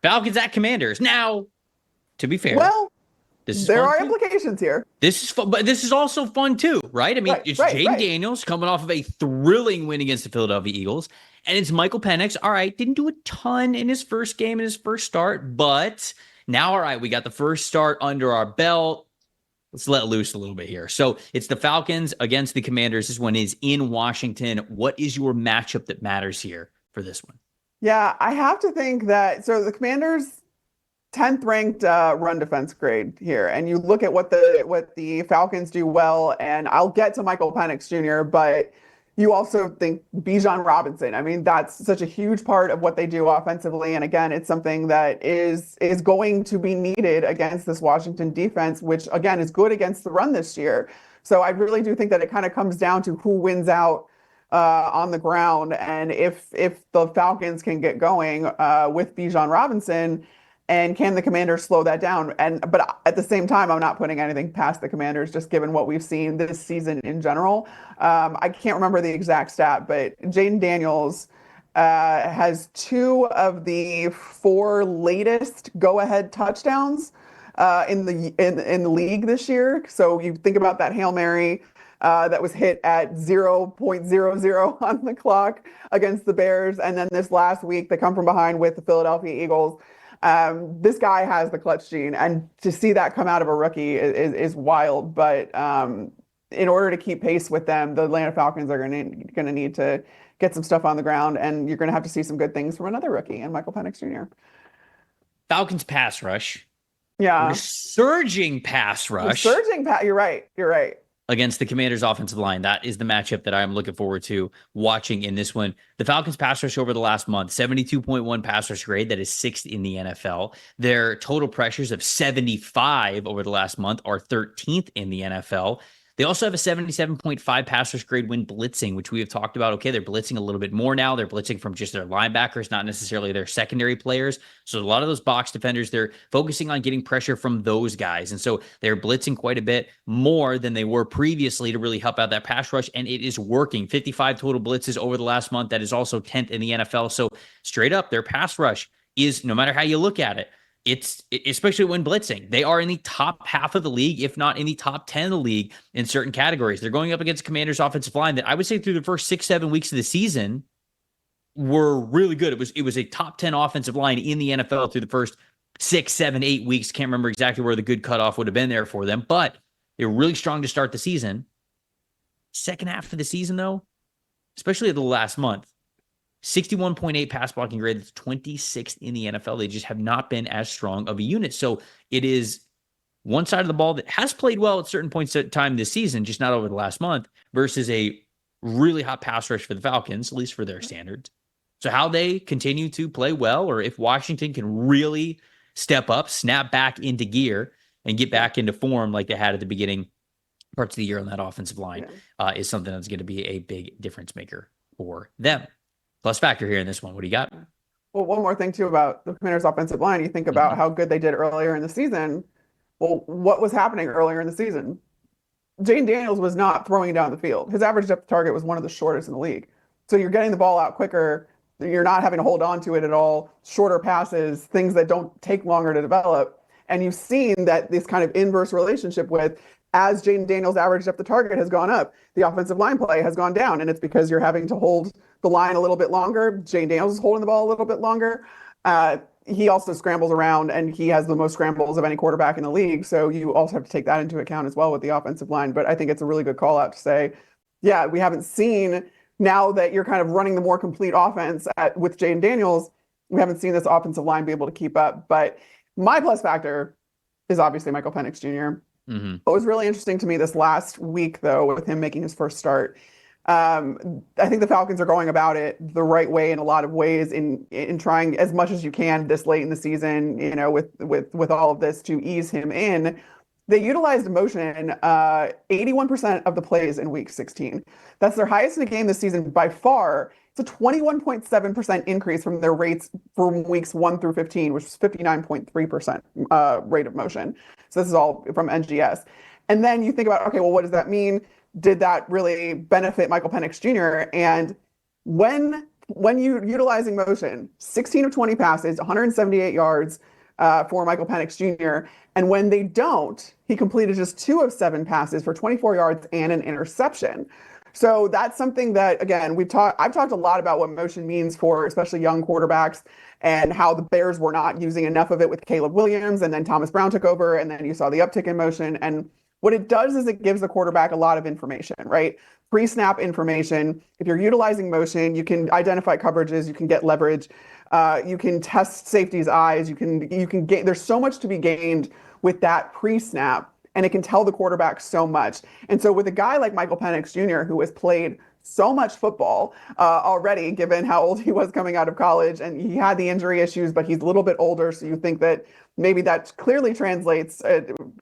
Falcons at Commanders. Now, to be fair, Well, this is there fun are too. implications here. This is fun, but this is also fun too, right? I mean, Right, it's right, Jayden right. Daniels coming off of a thrilling win against the Philadelphia Eagles, and it's Michael Penix. All right, didn't do a ton in his first game, in his first start, but now, all right, we got the first start under our belt. Let's let loose a little bit here. So it's the Falcons against the Commanders. This one is in Washington. What is your matchup that matters here for this one? Yeah, I have to think that so the Commanders 10th ranked run defense grade here, and you look at what the Falcons do well, and I'll get to Michael Penix Jr., but you also think Bijan Robinson. I mean, that's such a huge part of what they do offensively, and again, it's something that is going to be needed against this Washington defense, which again is good against the run this year. So I really do think that it kind of comes down to who wins out on the ground, and if the Falcons can get going with Bijan Robinson. And can the Commanders slow that down? But at the same time, I'm not putting anything past the Commanders, just given what we've seen this season in general. I can't remember the exact stat, but Jayden Daniels has two of the four latest go-ahead touchdowns in the league this year. So you think about that Hail Mary that was hit at 0.00 on the clock against the Bears, and then this last week they come from behind with the Philadelphia Eagles. This guy has the clutch gene, and to see that come out of a rookie is wild. But in order to keep pace with them, the Atlanta Falcons are going to need to get some stuff on the ground, and you're going to have to see some good things from another rookie, and Michael Penix Jr. Falcons pass rush. Yeah, Resurging pass rush. surging. You're right. You're right. Against the Commanders' offensive line. That is the matchup that I'm looking forward to watching in this one. The Falcons pass rush over the last month, 72.1 pass rush grade. That is sixth in the NFL. Their total pressures of 75 over the last month are 13th in the NFL. They also have a 77.5 pass rush grade when blitzing, which we have talked about. Okay, they're blitzing a little bit more now. They're blitzing from just their linebackers, not necessarily their secondary players. So a lot of those box defenders, they're focusing on getting pressure from those guys. And so they're blitzing quite a bit more than they were previously to really help out that pass rush. And it is working. 55 total blitzes over the last month. That is also 10th in the NFL. So straight up, their pass rush is, no matter how you look at it, it's especially when blitzing, they are in the top half of the league, if not in the top 10 of the league in certain categories. They're going up against Commanders offensive line that I would say through the first 6-7 weeks of the season were really good. It was a top 10 offensive line in the NFL through the first 6, 7, 8 weeks. Can't remember exactly where the good cutoff would have been there for them, but they were really strong to start the season. Second half of the season, though, especially the last month, 61.8 pass blocking grade. That's 26th in the NFL. They just have not been as strong of a unit. So it is one side of the ball that has played well at certain points of time this season, just not over the last month, versus a really hot pass rush for the Falcons, at least for their standards. So how they continue to play well, or if Washington can really step up, snap back into gear, and get back into form like they had at the beginning parts of the year on that offensive line, is something that's going to be a big difference maker for them. Plus factor here in this one. What do you got? Well, one more thing too about the Commanders' offensive line. You think about how good they did earlier in the season. Well, what was happening earlier in the season? Jayden Daniels was not throwing down the field. His average depth target was one of the shortest in the league. So you're getting the ball out quicker. You're not having to hold on to it at all. Shorter passes, things that don't take longer to develop. And you've seen that this kind of inverse relationship with as Jayden Daniels' average depth of target has gone up, the offensive line play has gone down. And it's because you're having to hold the line a little bit longer. Jayden Daniels is holding the ball a little bit longer. He also scrambles around, and he has the most scrambles of any quarterback in the league. So you also have to take that into account as well with the offensive line. But I think it's a really good call out to say, yeah, we haven't seen, now that you're kind of running the more complete offense with Jayden Daniels, we haven't seen this offensive line be able to keep up. But my plus factor is obviously Michael Penix Jr. Mm-hmm. What was really interesting to me this last week, though, with him making his first start, I think the Falcons are going about it the right way in a lot of ways in trying as much as you can this late in the season, you know, with all of this to ease him in. They utilized motion 81% of the plays in week 16. That's their highest in a game this season by far. It's a 21.7% increase from their rates from weeks 1 through 15, which was 59.3% rate of motion. So this is all from NGS. And then you think about, okay, well, what does that mean? Did that really benefit Michael Penix Jr.? And when when you utilizing motion, 16 of 20 passes, 178 yards for Michael Penix Jr. And when they don't, he completed just 2 of 7 passes for 24 yards and an interception. So that's something that, again, I've talked a lot about what motion means for especially young quarterbacks and how the Bears were not using enough of it with Caleb Williams, and then Thomas Brown took over, and then you saw the uptick in motion. And what it does is it gives the quarterback a lot of information, right? Pre-snap information. If you're utilizing motion, you can identify coverages, you can get leverage, you can test safety's eyes, you can gain. There's so much to be gained with that pre-snap, and it can tell the quarterback so much. And so with a guy like Michael Penix Jr., who has played so much football already, given how old he was coming out of college, and he had the injury issues, but he's a little bit older, so you think that maybe that clearly translates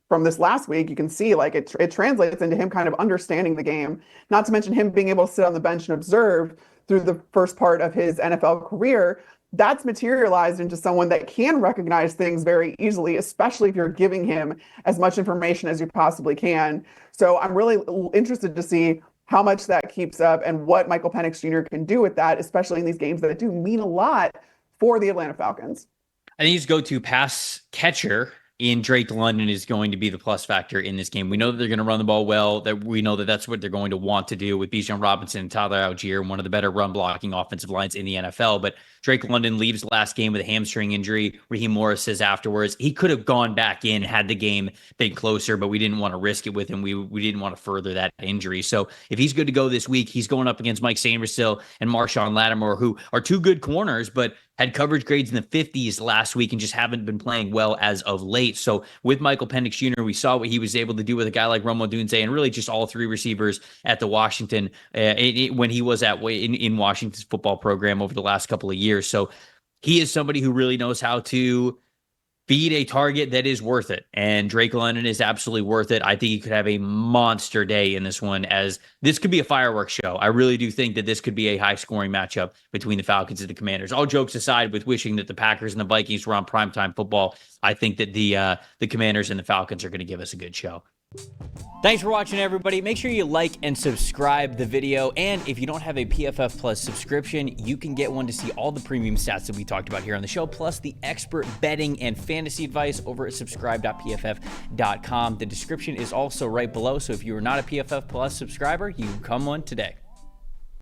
from this last week. You can see like it translates into him kind of understanding the game, not to mention him being able to sit on the bench and observe through the first part of his NFL career. That's materialized into someone that can recognize things very easily, especially if you're giving him as much information as you possibly can. So I'm really interested to see how much that keeps up and what Michael Penix Jr. can do with that, especially in these games that do mean a lot for the Atlanta Falcons. I think his go-to pass catcher in Drake London is going to be the plus factor in this game. We know that they're going to run the ball well. That we know that that's what they're going to want to do with Bijan Robinson and Tyler Algier, one of the better run blocking offensive lines in the NFL. But Drake London leaves last game with a hamstring injury. Raheem Morris says afterwards he could have gone back in had the game been closer, but we didn't want to risk it with him. We didn't want to further that injury. So if he's good to go this week, he's going up against Mike Sainristil and Marshawn Lattimore, who are 2 good corners, but had coverage grades in the 50s last week and just haven't been playing well as of late. So with Michael Penix Jr., we saw what he was able to do with a guy like Rome Odunze and really just all 3 receivers at the Washington when he was in Washington's football program over the last couple of years. So he is somebody who really knows how to feed a target that is worth it. And Drake London is absolutely worth it. I think he could have a monster day in this one, as this could be a fireworks show. I really do think that this could be a high-scoring matchup between the Falcons and the Commanders. All jokes aside, with wishing that the Packers and the Vikings were on primetime football, I think that the Commanders and the Falcons are going to give us a good show. Thanks for watching, everybody. Make sure you like and subscribe the video. And if you don't have a PFF Plus subscription, you can get one to see all the premium stats that we talked about here on the show, plus the expert betting and fantasy advice over at subscribe.pff.com. The description is also right below, so if you are not a PFF Plus subscriber, you can come one today.